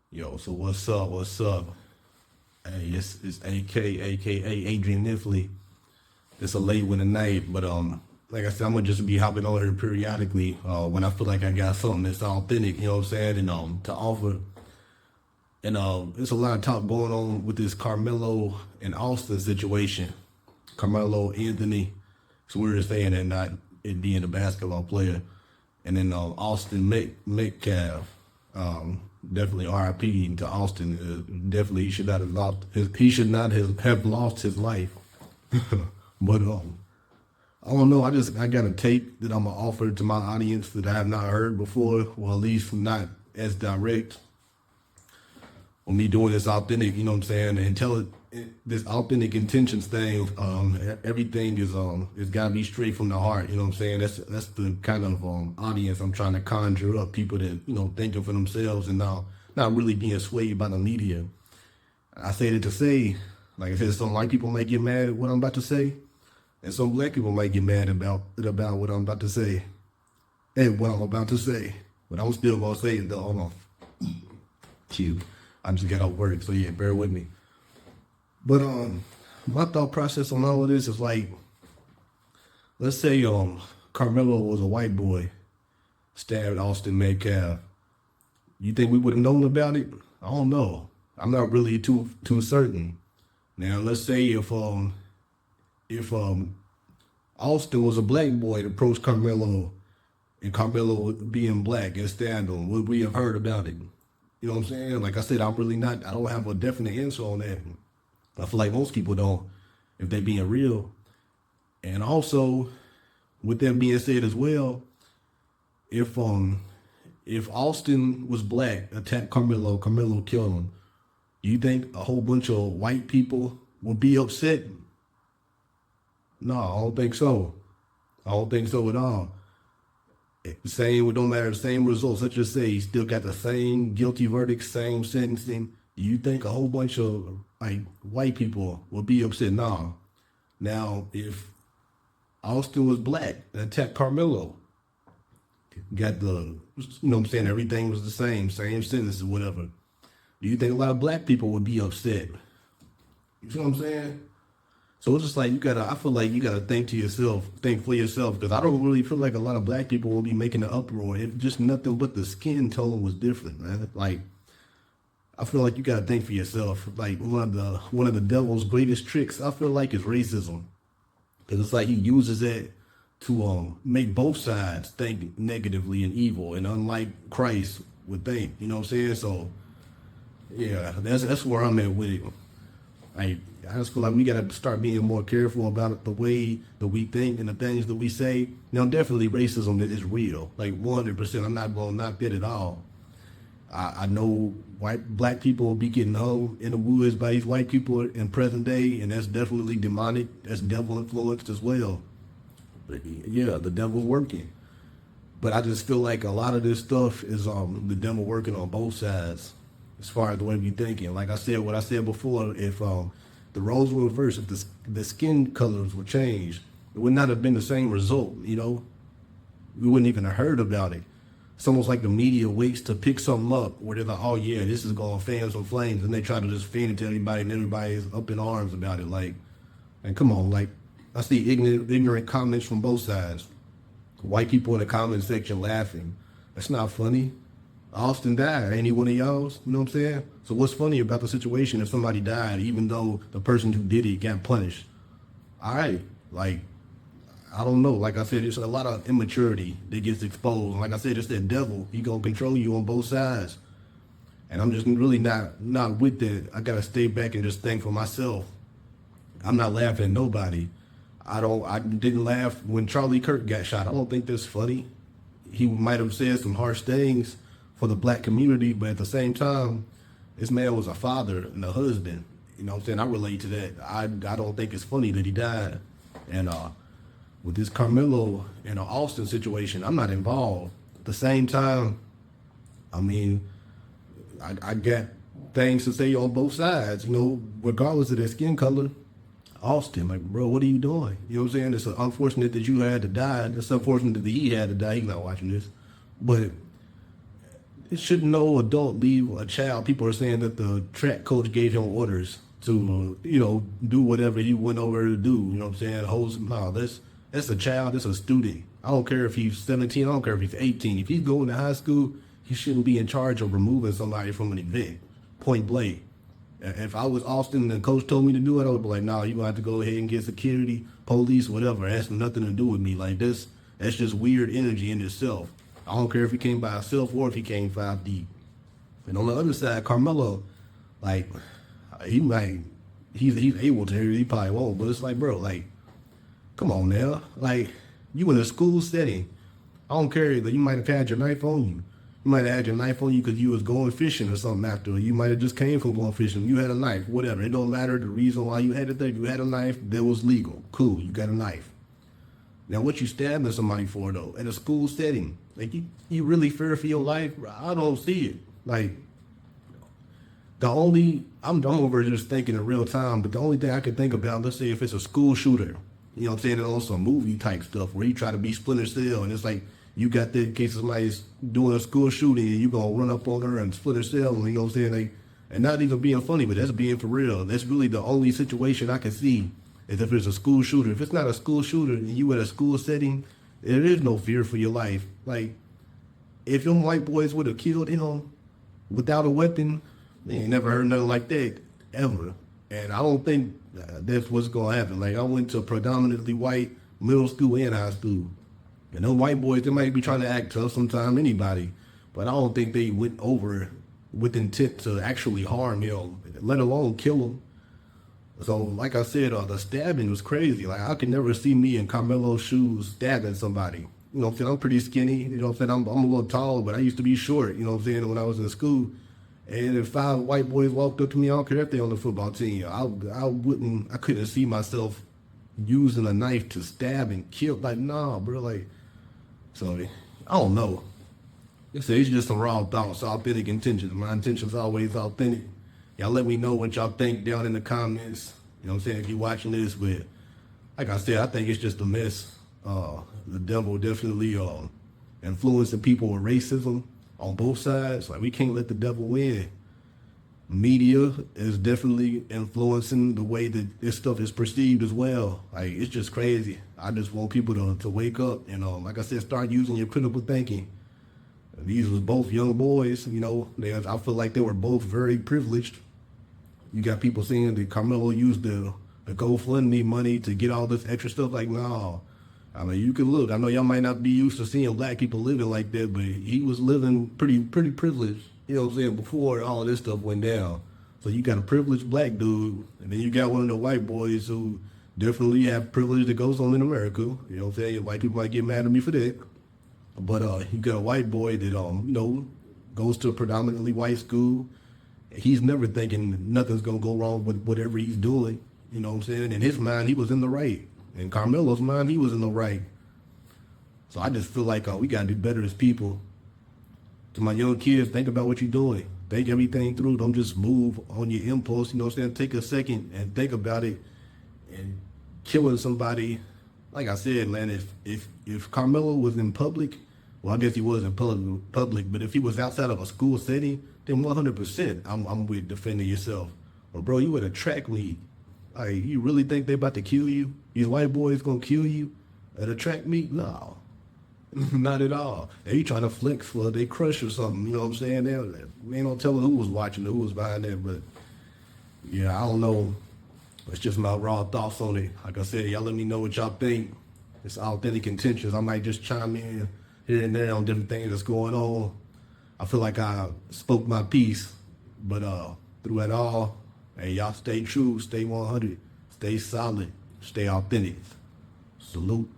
Yo, so what's up? What's up? Hey, it's aka Adrian Kniffley. It's a late one tonight, but like I said, I'm gonna just be hopping on here periodically when I feel like I got something that's authentic, you know what I'm saying, and to offer. And there's a lot of talk going on with this Carmelo and Austin situation. Karmelo Anthony, it's weird saying that, not it being a basketball player, and then Austin Metcalf. Definitely RIP to Austin. Definitely he should not have lost have lost his life. But I don't know. I got a tape that I'm gonna offer to my audience that I have not heard before, or at least not as direct. Or me doing this authentic, you know what I'm saying, and tell it this authentic intentions thing. Everything is it's gotta be straight from the heart. You know what I'm saying? That's the kind of audience I'm trying to conjure up. People that thinking for themselves and not really being swayed by the media. I say that to say, like I said, some white people might get mad at what I'm about to say, and some black people might get mad about what I'm about to say, and what I'm about to say. But I'm still gonna say it though. Hold on. Cute. I just got off work, so yeah, bear with me. But my thought process on all of this is like, let's say Carmelo was a white boy, stabbed Austin Metcalf. You think we would have known about it? I don't know. I'm not really too certain. Now let's say if Austin was a black boy that approached Carmelo, and Carmelo being black and stabbed him, would we have heard about it? You know what I'm saying? Like I said, I don't have a definite answer on that. I feel like most people don't, if they're being real. And also, with that being said as well, if Austin was black, attacked Carmelo killed him, do you think a whole bunch of white people would be upset? No, I don't think so. I don't think so at all. Same, it don't matter, the same results. Let's just say he still got the same guilty verdict, same sentencing. Do you think a whole bunch of like white people will be upset? No. Now, if Austin was black and attacked Carmelo, got what I'm saying, everything was the same sentences, whatever. Do you think a lot of black people would be upset? You see what I'm saying? So it's just like I feel like you gotta think for yourself, because I don't really feel like a lot of black people will be making an uproar. If just nothing but the skin tone was different, man. Like, I feel like you gotta think for yourself. Like one of the devil's greatest tricks, I feel like, is racism. Because it's like he uses it to make both sides think negatively and evil, and unlike Christ would think. You know what I'm saying? So yeah, that's where I'm at with it. I just feel like we gotta start being more careful about the way that we think and the things that we say. Now, definitely racism is real, like 100%. I'm not gonna knock that at all. I know black people will be getting hung in the woods by these white people in present day, and that's definitely demonic. That's devil influenced as well. But yeah, the devil's working. But I just feel like a lot of this stuff is the devil working on both sides, as far as the way we thinking. Like I said, what I said before, if the roles were reversed, if the skin colors were changed, it would not have been the same result. We wouldn't even have heard about it. It's almost like the media waits to pick something up where they're like, oh yeah, this is going to fan some flames, and they try to just fan it to everybody, and everybody's up in arms about it. Like, and come on, like, I see ignorant comments from both sides. White people in the comment section laughing. That's not funny. Austin died. Ain't he one of y'all's? You know what I'm saying? So what's funny about the situation if somebody died, even though the person who did it got punished? All right. Like, I don't know. Like I said, there's a lot of immaturity that gets exposed. Like I said, it's that devil. He gonna control you on both sides. And I'm just really not with that. I gotta stay back and just think for myself. I'm not laughing at nobody. I didn't laugh when Charlie Kirk got shot. I don't think that's funny. He might have said some harsh things for the black community, but at the same time, this man was a father and a husband. You know what I'm saying? I relate to that. I don't think it's funny that he died. And with this Carmelo and Austin situation, I'm not involved. At the same time, I mean, I got things to say on both sides, regardless of their skin color. Austin, like, bro, what are you doing? You know what I'm saying? It's unfortunate that you had to die. It's unfortunate that he had to die. He's not watching this. But it shouldn't no adult leave a child. People are saying that the track coach gave him orders to, do whatever he went over to do. You know what I'm saying? No, that's a child. That's a student. I don't care if he's 17. I don't care if he's 18. If he's going to high school, he shouldn't be in charge of removing somebody from an event. Point blank. If I was Austin and the coach told me to do it, I would be like, nah, you're going to have to go ahead and get security, police, whatever. It has nothing to do with me. Like this, that's just weird energy in itself. I don't care if he came by himself or if he came 5 deep. And on the other side, Karmelo, like, he's able to, he probably won't, but it's like, bro, like, come on now. Like, you in a school setting. I don't care that you might have had your knife on you. You might have had your knife on you because you was going fishing or something after. You might have just came from going fishing. You had a knife, whatever. It don't matter the reason why you had it there. You had a knife that was legal. Cool, you got a knife. Now, what you stabbing somebody for, though, in a school setting? Like, you really fear for your life? I don't see it. Like, I'm over just thinking in real time, but the only thing I can think about, let's say if it's a school shooter, you know what I'm saying, on some movie type stuff where you try to be Splinter Cell, and it's like, you got that in case somebody's doing a school shooting and you gonna run up on her and Splinter Cell, and you know what I'm saying, like, and not even being funny, but that's being for real. That's really the only situation I can see is if it's a school shooter. If it's not a school shooter and you in a school setting, there is no fear for your life. Like, if them white boys would have killed him without a weapon, they ain't never heard nothing like that, ever. And I don't think that's what's going to happen. Like, I went to predominantly white middle school and high school. And those white boys, they might be trying to act tough sometime, anybody. But I don't think they went over with intent to actually harm him, let alone kill him. So, like I said, the stabbing was crazy. Like, I could never see me in Karmelo's shoes stabbing somebody. You know what I'm saying? I'm pretty skinny. You know what I'm saying? I'm a little tall, but I used to be short, you know what I'm saying, when I was in school. And if 5 white boys walked up to me, I don't care if they're on the football team, I couldn't see myself using a knife to stab and kill. Like, nah, bro, like, so, I don't know. It's just some raw thoughts, authentic intentions. My intentions always authentic. Y'all let me know what y'all think down in the comments. You know what I'm saying, if you're watching this, but like I said, I think it's just a mess. The devil definitely influencing people with racism on both sides. Like, we can't let the devil win. Media is definitely influencing the way that this stuff is perceived as well. Like, it's just crazy. I just want people to wake up and, like I said, start using your critical thinking. These were both young boys, you know. I feel like they were both very privileged. You got people saying that Karmelo used the GoFundMe money to get all this extra stuff. Like, no. I mean, you can look. I know y'all might not be used to seeing black people living like that, but he was living pretty privileged, you know what I'm saying, before all of this stuff went down. So you got a privileged black dude, and then you got one of the white boys who definitely have privilege that goes on in America. You know what I'm saying? White people might get mad at me for that. But you got a white boy that, goes to a predominantly white school. He's never thinking nothing's going to go wrong with whatever he's doing. You know what I'm saying? In his mind, he was in the right. In Karmelo's mind, he was in the right. So I just feel like we got to do better as people. To my young kids, think about what you're doing. Think everything through. Don't just move on your impulse. You know what I'm saying? Take a second and think about it. And killing somebody, like I said, man, if Karmelo was in public, well, I guess he was in public, but if he was outside of a school setting, then 100% I'm with defending yourself. But bro, you at a track meet. Like, you really think they about to kill you? These white boys gonna kill you at a track meet? No, not at all. They trying to flex for they crush or something. You know what I'm saying? They ain't no telling who was watching, who was behind that. But yeah, I don't know. It's just my raw thoughts on it. Like I said, y'all let me know what y'all think. It's authentic intentions. I might just chime in here and there on different things that's going on. I feel like I spoke my piece, but through it all, hey, y'all stay true, stay 100, stay solid, stay authentic. Salute.